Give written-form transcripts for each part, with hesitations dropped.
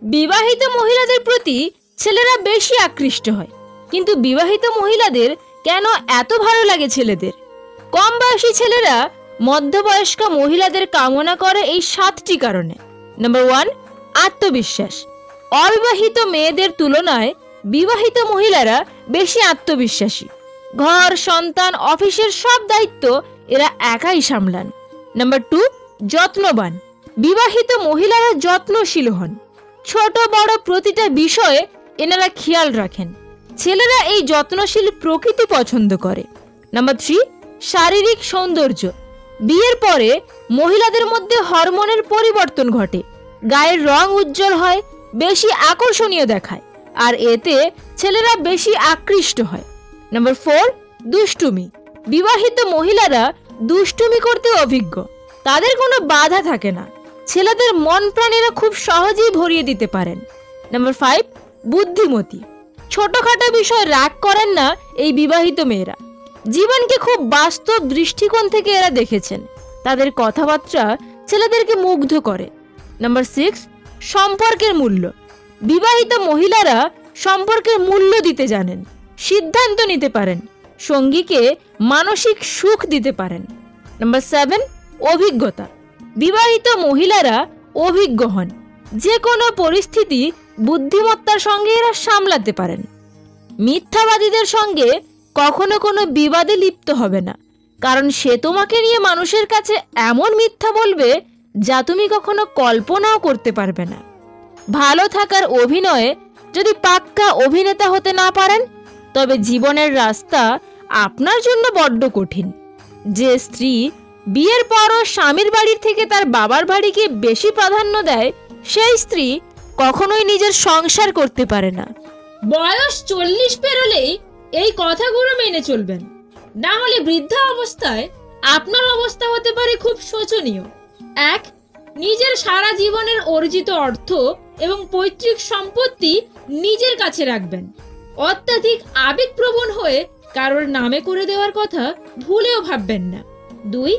বিবাহিত মহিলাদের প্রতি ছেলেরা বেশি আকৃষ্ট হয়, কিন্তু বিবাহিত মহিলাদের কেন এত ভালো লাগে ছেলেদের? কম বয়সী ছেলেরা মধ্যবয়স্ক মহিলাদের কামনা করে এই 7টি কারণে। নাম্বার 1, আত্মবিশ্বাস। অবিবাহিত মেয়েদের তুলনায় বিবাহিত মহিলারা বেশি আত্মবিশ্বাসী। ঘর, সন্তান, অফিসের সব দায়িত্ব এরা একাই সামলান। নাম্বার 2, যত্নবান। বিবাহিত মহিলারা যত্নশীল হন। ছোট বড় প্রতিটা বিষয়ে এনারা খেয়াল রাখেন। ছেলেরা এই যত্নশীল প্রকৃতি পছন্দ করে। নাম্বার 3, শারীরিক সৌন্দর্য। বিয়ের পরে মহিলাদের মধ্যে হরমোনের পরিবর্তন ঘটে, গায়ের রং উজ্জ্বল হয়, বেশি আকর্ষণীয় দেখায়, আর এতে ছেলেরা বেশি আকৃষ্ট হয়। নাম্বার 4, দুষ্টুমি। বিবাহিত মহিলারা দুষ্টুমি করতে অভিজ্ঞ, তাদের কোনো বাধা থাকে না। ছেলেদের মন প্রাণীরা খুব সহজেই ভরিয়ে দিতে পারেন। নাম্বার 5, বুদ্ধিমতী। ছোটখাটো বিষয় রাগ করেন না এই বিবাহিত মেয়েরা। জীবনকে খুব বাস্তব দৃষ্টিকোণ থেকে এরা দেখেছেন। তাদের কথাবার্তা ছেলেদেরকে মুগ্ধ করে। নাম্বার 6, সম্পর্কের মূল্য। বিবাহিত মহিলারা সম্পর্কের মূল্য দিতে জানেন, সিদ্ধান্ত নিতে পারেন, সঙ্গীকে মানসিক সুখ দিতে পারেন। নাম্বার 7, অভিজ্ঞতা। বিবাহিত মহিলারা অভিজ্ঞ হন, যে কোনো পরিস্থিতি বুদ্ধিমত্তার সঙ্গে এরা সামলাতে পারেন। মিথ্যাবাদীদের সঙ্গে কখনো কোনো বিবাদে লিপ্ত হবে না, কারণ সে তোমাকে নিয়ে মানুষের কাছে এমন মিথ্যা বলবে যা তুমি কখনো কল্পনাও করতে পারবে না। ভালো থাকার অভিনয়ে যদি পাক্কা অভিনেতা হতে না পারেন, তবে জীবনের রাস্তা আপনার জন্য বড্ড কঠিন। যে স্ত্রী বিয়ের পরও স্বামীর বাড়ির থেকে তার বাবার বাড়িকে বেশি প্রাধান্য দেয়, সেই স্ত্রী কখনোই নিজের সংসার করতে পারে না। বয়স 40 পেরোলেই এই কথাগুলো মেনে চলবেন, না হলে বৃদ্ধা অবস্থায় আপনার অবস্থা হতে পারে খুব শোচনীয়। 1, নিজের সারা জীবনের অর্জিত অর্থ এবং পৈতৃক সম্পত্তি নিজের কাছে রাখবেন। অত্যাধিক আবেগপ্রবণ হয়ে কারোর নামে করে দেওয়ার কথা ভুলেও ভাববেন না। 2,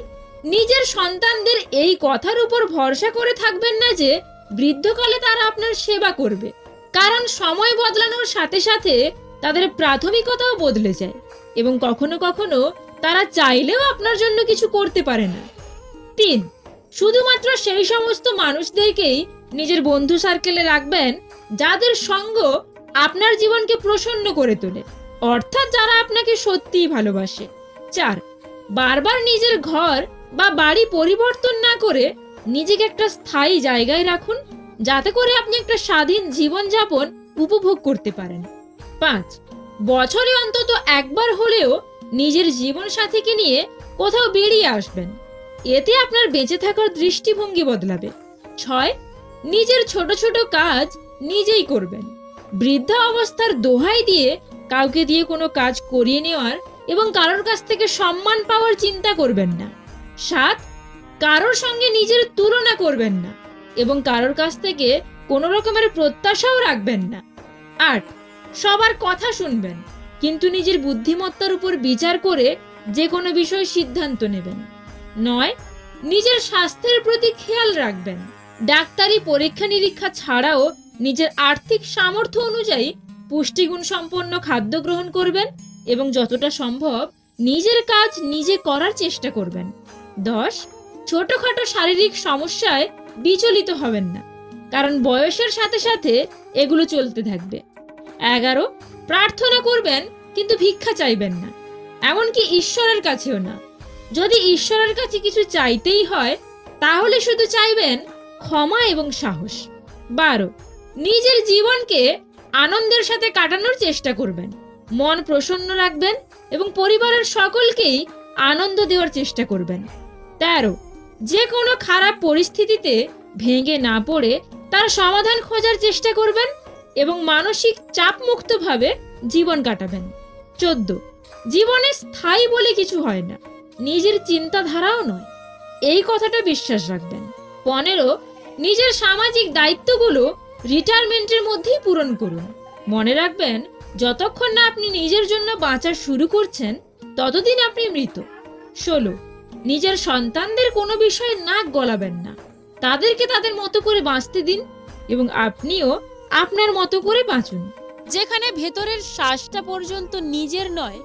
নিজের সন্তানদের এই কথার উপর ভরসা করে থাকবেন না যে বৃদ্ধকালে তারা আপনার সেবা করবে, কারণ সময় বদলানোর সাথে সাথে তাদের প্রাথমিকতাও বদলে যায় এবং কখনো কখনো তারা চাইলেও আপনার জন্য কিছু করতে পারে না। 3, শুধুমাত্র সেই সমস্ত মানুষদেরকেই নিজের বন্ধু সার্কেলে রাখবেন যাদের সঙ্গ আপনার জীবনকে প্রসন্ন করে তোলে, অর্থাৎ যারা আপনাকে সত্যিই ভালোবাসে। 4, বারবার নিজের ঘর বা বাড়ি পরিবর্তন না করে নিজেকে একটা স্থায়ী জায়গায় রাখুন, যাতে করে আপনি একটা স্বাধীন জীবনযাপন উপভোগ করতে পারেন। 5, বছরে অন্তত একবার হলেও নিজের জীবন সাথীকে নিয়ে কোথাও বেরিয়ে আসবেন, এতে আপনার বেঁচে থাকার দৃষ্টিভঙ্গি বদলাবে। 6, নিজের ছোট ছোট কাজ নিজেই করবেন। বৃদ্ধা অবস্থার দোহাই দিয়ে কাউকে দিয়ে কোনো কাজ করিয়ে নেওয়ার এবং কারোর কাছ থেকে সম্মান পাওয়ার চিন্তা করবেন না। 7, কারোর সঙ্গে নিজের তুলনা করবেন না এবং কারোর কাছ থেকে কোনো রকমের প্রত্যাশাও রাখবেন না। 8, সবার কথা শুনবেন, কিন্তু নিজের বুদ্ধিমত্তার উপর বিচার করে যে কোনো বিষয়ে সিদ্ধান্ত নেবেন। 9, নিজের স্বাস্থ্যের প্রতি খেয়াল রাখবেন। ডাক্তারি পরীক্ষা নিরীক্ষা ছাড়াও নিজের আর্থিক সামর্থ্য অনুযায়ী পুষ্টিগুণ সম্পন্ন খাদ্য গ্রহণ করবেন এবং যতটা সম্ভব নিজের কাজ নিজে করার চেষ্টা করবেন। 10, ছোটখাটো শারীরিক সমস্যায় বিচলিত হবেন না, কারণ বয়সের সাথে সাথে এগুলো চলতে থাকবে। 11, প্রার্থনা করবেন কিন্তু ভিক্ষা চাইবেন না, এমনকি ঈশ্বরের কাছেও না। যদি ঈশ্বরের কাছে কিছু চাইতেই হয় তাহলে শুধু চাইবেন ক্ষমা এবং সাহস। 12, নিজের জীবনকে আনন্দের সাথে কাটানোর চেষ্টা করবেন, মন প্রসন্ন রাখবেন এবং পরিবারের সকলকেই আনন্দ দেওয়ার চেষ্টা করবেন। 13, যে কোনো খারাপ পরিস্থিতিতে ভেঙে না পড়ে তার সমাধান খোঁজার চেষ্টা করবেন এবং মানসিক চাপমুক্তভাবে জীবন কাটাবেন। 14, জীবনে স্থায়ী বলে কিছু হয় না, নিজের চিন্তাধারাও নয়, এই কথাটা বিশ্বাস রাখবেন। 15, নিজের সামাজিক দায়িত্বগুলো রিটায়ারমেন্টের মধ্যেই পূরণ করুন। মনে রাখবেন, যতক্ষণ না আপনি নিজের জন্য বাঁচা শুরু করছেন ততদিন আপনি মৃত। 16, নিজের সন্তানদের কোনো বিষয়ে নাক গলাবেন না, তাদেরকে তাদের মতো করে বাঁচতে দিন। এবং আপনিও আপনার মতো করে বাঁচুন। যেখানে ভেতরের শ্বাসটা পর্যন্ত নিজের নয়,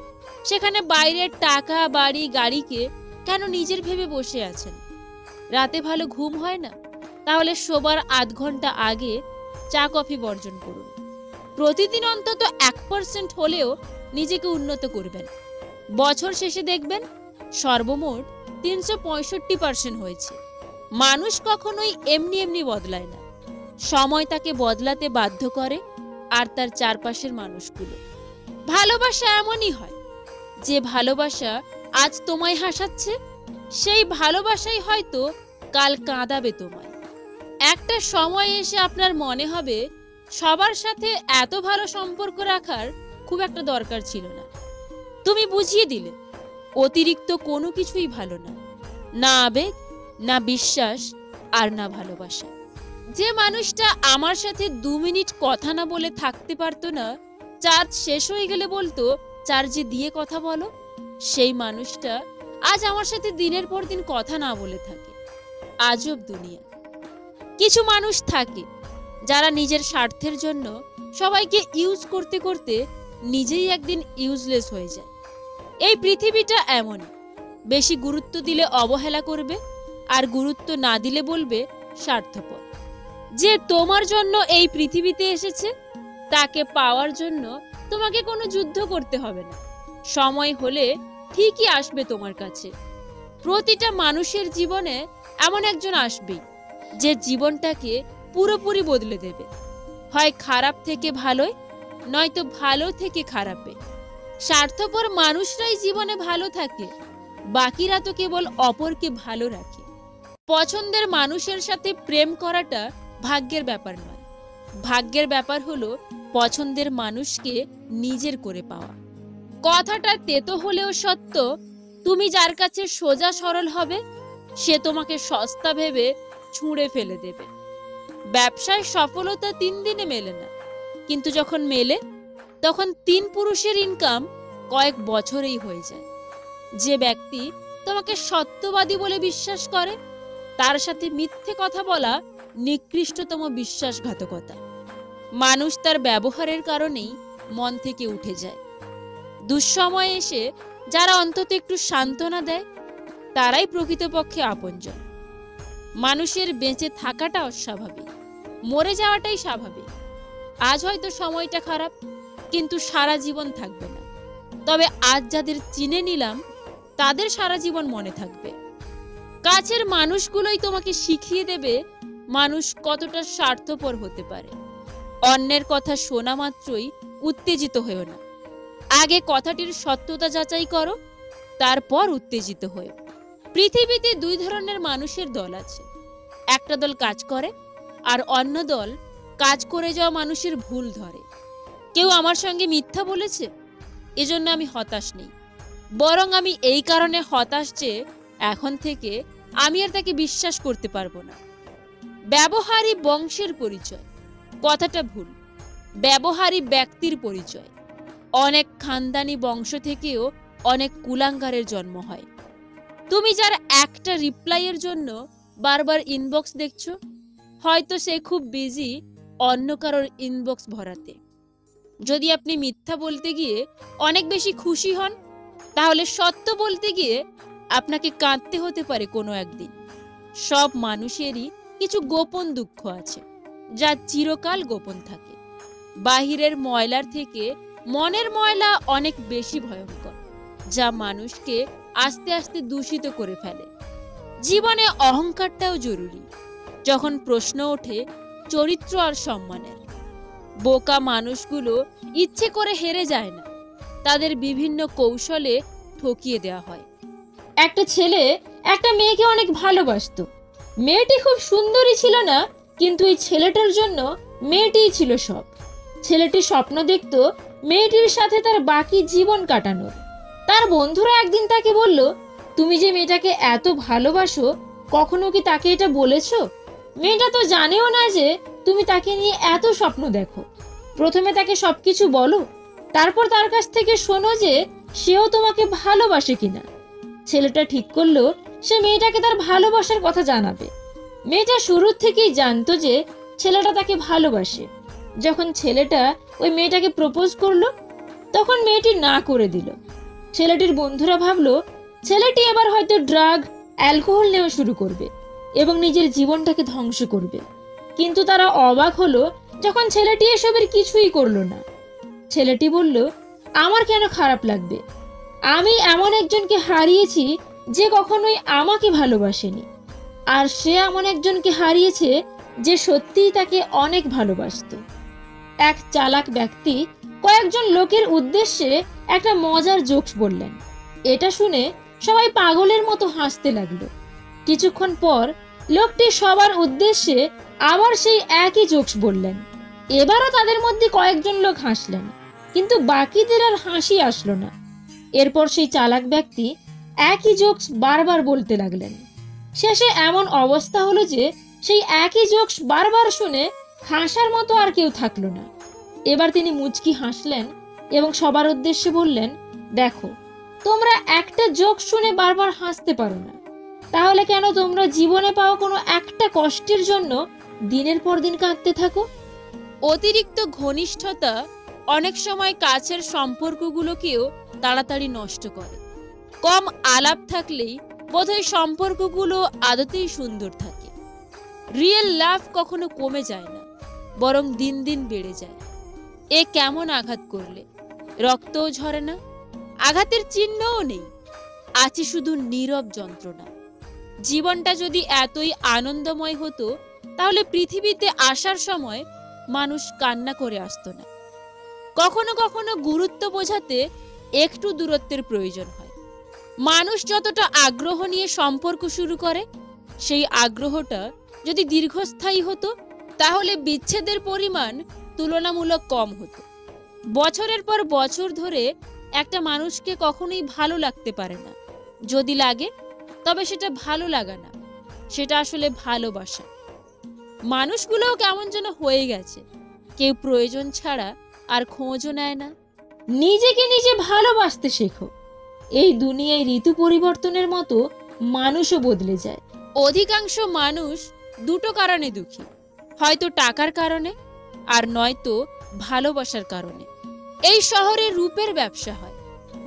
সেখানে বাইরের টাকা, বাড়ি, গাড়িকে কেন নিজের ভেবে বসে আছেন? রাতে ভালো ঘুম হয় না? তাহলে শোবার আধ ঘন্টা আগে চা কফি বর্জন করুন। প্রতিদিন অন্তত 1% হলেও নিজেকে উন্নত করবেন। বছর শেষে দেখবেন সর্বমোট 365% হয়েছে। মানুষ কখনোই এমনি এমনি বদলায় না। সময় তাকে বদলাতে বাধ্য করে, আর তার চারপাশের মানুষগুলো। ভালোবাসা এমনই হয়, যে ভালোবাসা আজ তোমায় হাসাচ্ছে, সেই ভালোবাসাই হয়তো কাল কাঁদাবে তোমায়। একটা সময় এসে আপনার মনে হবে সবার সাথে এত ভালো সম্পর্ক রাখার খুব একটা দরকার ছিল না। তুমি বুঝিয়ে দিলে অতিরিক্ত কোনো কিছুই ভালো না, না আবেগ, না বিশ্বাস, আর না ভালোবাসা। যে মানুষটা আমার সাথে 2 মিনিট কথা না বলে থাকতে পারতো না, চার্জ শেষ হয়ে গেলে বলতো চার্জে দিয়ে কথা বলো, সেই মানুষটা আজ আমার সাথে দিনের পর দিন কথা না বলে থাকে। আজব দুনিয়া। কিছু মানুষ থাকে যারা নিজের স্বার্থের জন্য সবাইকে ইউজ করতে করতে নিজেই একদিন ইউজলেস হয়ে যায়। এই পৃথিবীটা এমনই, বেশি গুরুত্ব দিলে অবহেলা করবে, আর গুরুত্ব না দিলে বলবে স্বার্থপর। যে তোমার জন্য এই পৃথিবীতে এসেছে, তাকে পাওয়ার জন্য তোমাকে কোনো যুদ্ধ করতে হবে না। সময় হলে ঠিকই আসবে তোমার কাছে। প্রতিটা মানুষের জীবনে এমন একজন আসবেই, যে জীবনটাকে পুরোপুরি বদলে দেবে। হয় খারাপ থেকে ভালোয়, নয়তো ভালো থেকে খারাপে। স্বার্থপর মানুষরাই জীবনে ভালো থাকে, বাকিরা তো কেবল অপরকে ভালো রাখে। পছন্দের মানুষের সাথে প্রেম করাটা ভাগ্যের ব্যাপার নয়। ভাগ্যের ব্যাপার হলো পছন্দের মানুষকে নিজের করে পাওয়া। কথাটা তেতো হলেও সত্য, তুমি যার কাছে সোজা সরল হবে, সে তোমাকে সস্তা ভেবে ছুঁড়ে ফেলে দেবে। ব্যবসায় সফলতা 3 দিনে মেলে না, কিন্তু যখন মেলে তখন 3 পুরুষের ইনকাম কয়েক বছরেই হয়ে যায়। যে ব্যক্তি তোমাকে সত্যবাদী বলে বিশ্বাস করে, তার সাথে মিথ্যে কথা বলা নিকৃষ্টতম বিশ্বাসঘাতকতা। মানুষ তার ব্যবহারের কারণেই মন থেকে উঠে যায়। দুঃসময়ে এসে যারা অন্তত একটু সান্ত্বনা দেয়, তারাই প্রকৃতপক্ষে আপনজন। মানুষের বেঁচে থাকাটা অস্বাভাবিক, মরে যাওয়াটাই স্বাভাবিক। আজ হয়তো সময়টা খারাপ, কিন্তু সারা জীবন থাকবে না। তবে আজ যাদের চিনে নিলাম, তাদের সারা জীবন মনে থাকবে। কাছের মানুষগুলোই তোমাকে শিখিয়ে দেবে মানুষ কতটা স্বার্থপর হতে পারে। অন্যের কথা শোনা মাত্রই উত্তেজিত হয়েও না। আগে কথাটির সত্যতা যাচাই করো, তারপর উত্তেজিত হয়েও। পৃথিবীতে 2 ধরনের মানুষের দল আছে। একটা দল কাজ করে, আর অন্য দল কাজ করে যাওয়া মানুষের ভুল ধরে। কেউ আমার সঙ্গে মিথ্যা বলেছে, এজন্য আমি হতাশ নেই, বরং আমি এই কারণে হতাশ যে এখন থেকে আমি আর তাকে বিশ্বাস করতে পারবো না। ব্যবহারই বংশের পরিচয়, কথাটা ভুল। ব্যবহারই ব্যক্তির পরিচয়। অনেক খানদানি বংশ থেকেও অনেক কুলাঙ্গারের জন্ম হয়। তুমি যার একটা রিপ্লাইয়ের জন্য বারবার ইনবক্স দেখছো, হয়তো সে খুব বিজি অন্য কারোর ইনবক্স ভরাতে। যদি আপনি মিথ্যা বলতে গিয়ে অনেক বেশি খুশি হন, তাহলে সত্য বলতে গিয়ে আপনাকে কাঁদতে হতে পারে কোনো একদিন। সব মানুষেরই কিছু গোপন দুঃখ আছে, যা চিরকাল গোপন থাকে। বাহিরের ময়লার থেকে মনের ময়লা অনেক বেশি ভয়ঙ্কর, যা মানুষকে আস্তে আস্তে দূষিত করে ফেলে। জীবনে অহংকারটাও জরুরি, যখন প্রশ্ন ওঠে চরিত্র আর সম্মানের। বোকা মানুষগুলো ইচ্ছে করে হেরে যায় না, তাদের বিভিন্ন কৌশলে ঠকিয়ে দেওয়া হয়। একটা ছেলে একটা মেয়েকে অনেক ভালোবাসতো। মেয়েটি খুব সুন্দরী ছিল না, কিন্তু এই ছেলেটার জন্য মেয়েটিই ছিল সব। ছেলেটি স্বপ্ন দেখতো মেয়েটির সাথে তার বাকি জীবন কাটানোর। তার বন্ধুরা একদিন তাকে বলল, তুমি যে মেয়েটাকে এত ভালোবাসো, কখনো কি তাকে এটা বলেছো? মেয়েটা তো জানেও না যে তুমি তাকে নিয়ে এত স্বপ্ন দেখো। প্রথমে তাকে সবকিছু বলো, তারপর তার কাছ থেকে শোনো যে সেও তোমাকে ভালোবাসে কিনা। ছেলেটা ঠিক করলো সে মেয়েটাকে তার ভালোবাসার কথা জানাবে। মেয়েটা শুরু থেকেই জানতো যে ছেলেটা তাকে ভালোবাসে। যখন ছেলেটা ওই মেয়েটাকে প্রপোজ করলো, তখন মেয়েটি না করে দিল। ছেলেটির বন্ধুরা ভাবলো ছেলেটি এবার হয়তো ড্রাগ, অ্যালকোহল নেওয়া শুরু করবে এবং নিজের জীবনটাকে ধ্বংস করবে। কিন্তু তারা অবাক হলো যখন ছেলেটি এসবের কিছুই করলো না। ছেলেটি বলল, আমার কেন খারাপ লাগবে? আমি এমন একজনকে হারিয়েছি যে কখনোই আমাকে ভালোবাসেনি, আর সে এমন একজনকে হারিয়েছে যে সত্যিই তাকে অনেক ভালোবাসতো। এক চালাক ব্যক্তি কয়েকজন লোকের উদ্দেশ্যে একটা মজার জোকস বললেন। এটা শুনে সবাই পাগলের মতো হাসতে লাগলো। কিছুক্ষণ পর লোকটি সবার উদ্দেশ্যে আবার সেই একই জোকস বললেন। এবারও তাদের মধ্যে কয়েকজন লোক হাসলেন, কিন্তু বাকিদের আর হাসি আসলো না। এরপর সেই চালাক ব্যক্তি একই জোকস বারবার বলতে লাগলেন। শেষে এমন অবস্থা হলো যে সেই একই জোকস বারবার শুনে হাসার মতো আর কেউ থাকলো না। এবার তিনি মুচকি হাসলেন এবং সবার উদ্দেশ্যে বললেন, দেখো, তোমরা একটা জোক শুনে বারবার হাসতে পারো না, তাহলে কেন তোমরা জীবনে পাওয়া কোনো একটা কষ্টের জন্য দিনের পর দিন কাঁদতে থাকো? অতিরিক্ত ঘনিষ্ঠতা অনেক সময় কাছের সম্পর্কগুলোকেও তাড়াতাড়ি নষ্ট করে। কম আলাপ থাকলেই বোধহয় সম্পর্কগুলো আদতেই সুন্দর থাকে। রিয়েল লাভ কখনো কমে যায় না, বরং দিন দিন বেড়ে যায়। এ কেমন আঘাত করলে রক্তও ঝরে না, আঘাতের চিহ্নও নেই, আছে শুধু নীরব যন্ত্রণা। জীবনটা যদি এতই আনন্দময় হতো তাহলে পৃথিবীতে আসার সময় মানুষ কান্না করে আসতো না। কখনো কখনো গুরুত্ব বোঝাতে একটু দূরত্বের প্রয়োজন হয়। মানুষ যতটা আগ্রহ নিয়ে সম্পর্ক শুরু করে, সেই আগ্রহটা যদি দীর্ঘস্থায়ী হতো তাহলে বিচ্ছেদের পরিমাণ তুলনামূলক কম হতো। বছরের পর বছর ধরে একটা মানুষকে কখনোই ভালো লাগতে পারে না। যদি লাগে তবে সেটা ভালো লাগা না, সেটা আসলে ভালোবাসা। মানুষগুলোও কেমন যেন হয়ে গেছে, কেউ প্রয়োজন ছাড়া আর খোঁজও নেয় না। নিজেকে নিজে ভালোবাসতে শেখো। এই দুনিয়ায় ঋতু পরিবর্তনের মতো মানুষও বদলে যায়। অধিকাংশ মানুষ দুটো কারণে দুঃখী, হয়তো টাকার কারণে আর নয়তো ভালোবাসার কারণে। এই শহরে রূপের ব্যবসা হয়,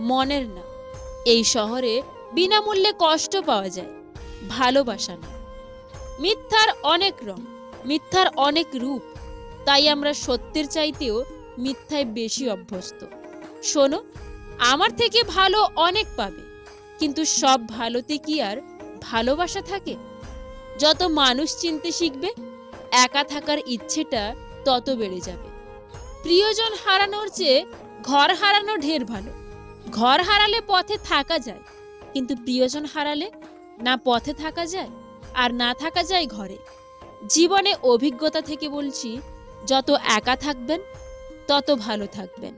মনের না। এই শহরে বিনামূল্যে কষ্ট পাওয়া যায়, ভালোবাসা না। মিথ্যার অনেক রং, মিথ্যার অনেক রূপ, তাই আমরা সত্যের চাইতেও মিথ্যায় বেশি অভ্যস্ত। শোনো, আমার থেকে ভালো অনেক পাবে, কিন্তু সব ভালোতে কি আর ভালোবাসা থাকে? যত মানুষ চিনতে শিখবে, একা থাকার ইচ্ছেটা তত বেড়ে যাবে। প্রিয়জন হারানোর চেয়ে ঘর হারানো ঢের ভালো। ঘর হারালে পথে থাকা যায়, কিন্তু প্রিয়জন হারালে না পথে থাকা যায় আর না থাকা যায় ঘরে। জীবনে অভিজ্ঞতা থেকে বলছি, যত একা থাকবেন তত ভালো থাকবেন।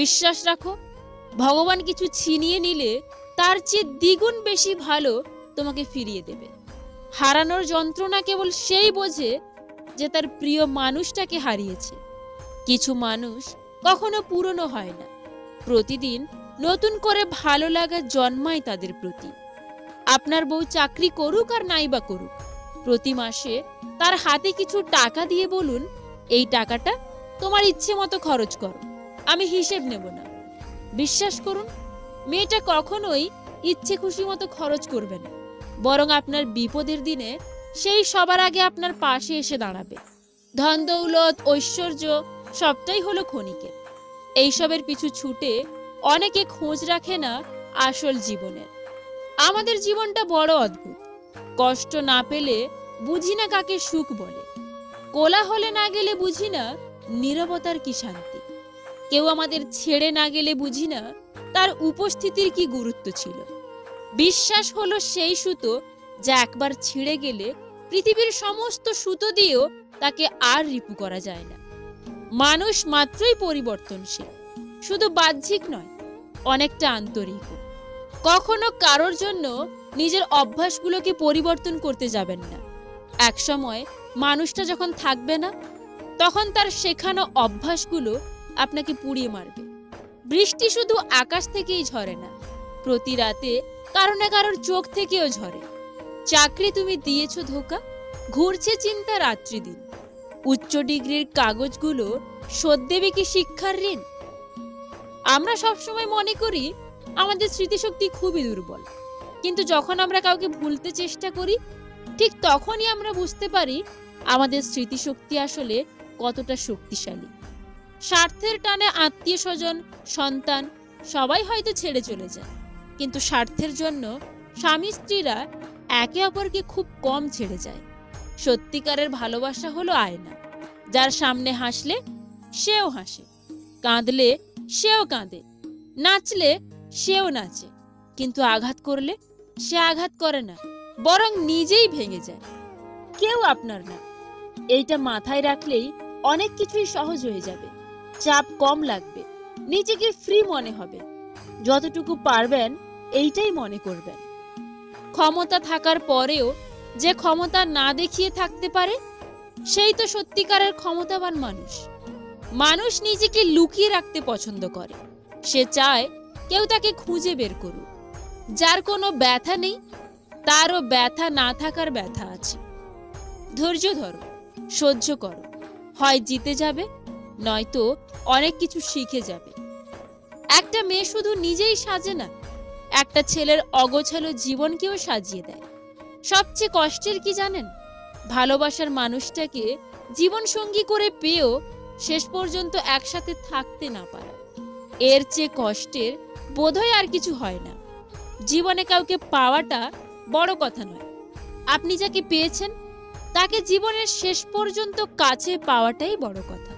বিশ্বাস রাখো, ভগবান কিছু ছিনিয়ে নিলে তার চেয়ে দ্বিগুণ বেশি ভালো তোমাকে ফিরিয়ে দেবে। হারানোর যন্ত্রণা কেবল সেই বোঝে যে তার প্রিয় মানুষটাকে হারিয়েছে। কিছু মানুষ কখনো পুরনো হয় না, প্রতিদিন নতুন করে ভালো লাগা জন্মায় তাদের প্রতি। আপনার বউ চাকরি করুক আর নাইবা করুক, প্রতি মাসে তার হাতে কিছু টাকা দিয়ে বলুন, এই টাকাটা তোমার ইচ্ছে মতো খরচ করো, আমি হিসেব নেব না। বিশ্বাস করুন, মেয়েটা কখনোই ইচ্ছে খুশি মতো খরচ করবে না, বরং আপনার বিপদের দিনে সেই সবার আগে আপনার পাশে এসে দাঁড়াবে। ধন দৌলত, ঐশ্বর্য সবটাই হলো ক্ষণিকের। এইসবের পিছু ছুটে অনেকে খোঁজ রাখে না আসল জীবনের। আমাদের জীবনটা বড় অদ্ভুত। কষ্ট না পেলে বুঝি না কাকে সুখ বলে, কোলাহলে না গেলে বুঝি না নীরবতার কি শান্তি, কেউ আমাদের ছেড়ে না গেলে বুঝি না তার উপস্থিতির কি গুরুত্ব ছিল। বিশ্বাস হলো সেই সুতো যা একবার ছিঁড়ে গেলে পৃথিবীর সমস্ত সুতো দিয়েও তাকে আর রিপু করা যায় না। মানুষ মাত্রই পরিবর্তনশীল, শুধু বাহ্যিক নয়, অনেকটা আন্তরিক। কখনো কারোর জন্য নিজের অভ্যাসগুলোকে পরিবর্তন করতে যাবেন না। একসময় মানুষটা যখন থাকবে না, তখন তার শেখানো অভ্যাসগুলো আপনাকে পুড়িয়ে মারবে। বৃষ্টি শুধু আকাশ থেকেই ঝরে না, প্রতি রাতে কারো না কারোর চোখ থেকেও ঝরে। চাকরি তুমি দিয়েছো ধোকা, ঘুরছে চিন্তা রাত্রি দিন। উচ্চ ডিগ্রির কাগজগুলো শোধ দেবে কি শিক্ষার ঋণ? আমরা সবসময় মনে করি আমাদের স্মৃতিশক্তি খুবই দুর্বল, কিন্তু যখন আমরা কাউকে ভুলতে চেষ্টা করি ঠিক তখনই আমরা বুঝতে পারি আমাদের স্মৃতিশক্তি আসলে কতটা শক্তিশালী। স্বার্থের টানে আত্মীয় স্বজন, সন্তান সবাই হয়তো ছেড়ে চলে যায়, কিন্তু স্বার্থের জন্য স্বামী স্ত্রীরা একে অপরকে খুব কম ছেড়ে যায়। সত্যিকারের ভালোবাসা হলো আয়না, যার সামনে হাসলে সেও হাসে, কাঁদলে সেও কাঁদে, নাচলে সেও নাচে, কিন্তু আঘাত করলে সে আঘাত করে না, বরং নিজেই ভেঙে যায়। কেউ আপনার না, এইটা মাথায় রাখলেই অনেক কিছুই সহজ হয়ে যাবে। চাপ কম লাগবে, নিজেকে ফ্রি মনে হবে। যতটুকু পারবেন এইটাই মনে করবেন। ক্ষমতা থাকার পরেও যে ক্ষমতা না দেখিয়ে থাকতে পারে সেই তো সত্যিকারের ক্ষমতাবান মানুষ। মানুষ নিজেকে লুকিয়ে রাখতে পছন্দ করে, সে চায় কেউ তাকে খুঁজে বের করুক। যার কোনো ব্যথা নেই তারও ব্যথা না থাকার ব্যথা আছে। ধৈর্য ধরো, সহ্য করো, হয় জিতে যাবে নয়তো অনেক কিছু শিখে যাবে। একটা মেয়ে শুধু নিজেই সাজে না, একটা ছেলের অগোছালো জীবনকেও সাজিয়ে দেয়। সবচেয়ে কষ্টের কি জানেন? ভালোবাসার মানুষটাকে জীবন সঙ্গী করে পেয়েও শেষ পর্যন্ত একসাথে থাকতে না পারা। এর চেয়ে কষ্টের বোধহয় আর কিছু হয় না। জীবনে কাউকে পাওয়াটা বড় কথা নয়, আপনি যাকে পেয়েছেন তাকে জীবনের শেষ পর্যন্ত কাছে পাওয়াটাই বড় কথা।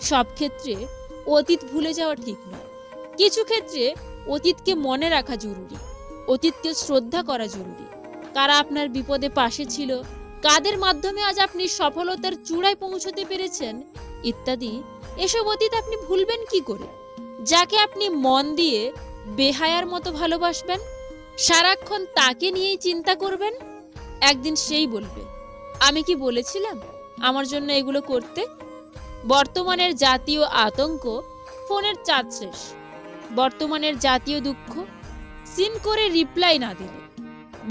সব ক্ষেত্রে অতীত ভুলে যাওয়া ঠিক নয়, কিছু ক্ষেত্রে অতীতকে মনে রাখা জরুরি, অতীতকে শ্রদ্ধা করা জরুরি। কারা আপনার বিপদে পাশে ছিল, কাদের মাধ্যমে আজ আপনি সফলতার চূড়ায় পৌঁছতে পেরেছেন ইত্যাদি, এসব অতীত আপনি ভুলবেন কি করে? যাকে আপনি মন দিয়ে বেহায়ার মতো ভালোবাসবেন, সারাক্ষণ তাকে নিয়েই চিন্তা করবেন, একদিন সেই বলবে আমি কি বলেছিলাম আমার জন্য এগুলো করতে? বর্তমানের জাতীয় আতঙ্ক ফোনের চার্জ শেষ, বর্তমানের জাতীয় দুঃখ সিন করে রিপ্লাই না দিলে,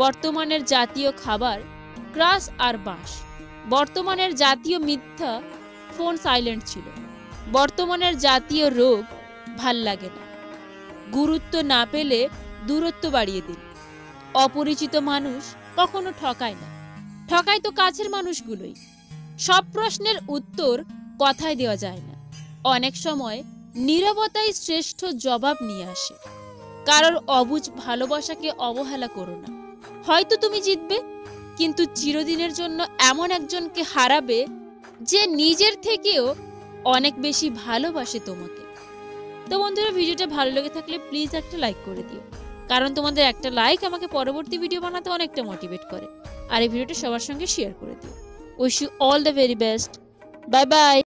বর্তমানের জাতীয় খাবার ক্রাশ আর বাঁশ, বর্তমানের জাতীয় মিথ্যা ফোন সাইলেন্ট ছিল, বর্তমানের জাতীয় রোগ ভাল লাগে না। গুরুত্ব না পেলে দূরত্ব বাড়িয়ে দিন। অপরিচিত মানুষ কখনো ঠকায় না, ঠকায় তো কাছের মানুষগুলোই। সব প্রশ্নের উত্তর কথায় দেওয়া যায় না, অনেক সময় নীরবতাই শ্রেষ্ঠ জবাব নিয়ে আসে। কারোর অবুঝ ভালোবাসাকে অবহেলা করো না। হয়তো তুমি জিতবে, কিন্তু চিরদিনের জন্য এমন একজনকে হারাবে যে নিজের থেকেও অনেক বেশি ভালোবাসে তোমাকে। তো বন্ধুরা, ভিডিওটা ভালো লেগে থাকলে প্লিজ একটা লাইক করে দিও, কারণ তোমাদের একটা লাইক আমাকে পরবর্তী ভিডিও বানাতে অনেকটা মোটিভেট করে। আর এই ভিডিওটা সবার সঙ্গে শেয়ার করে দিও। Wish you all the very best. Bye by.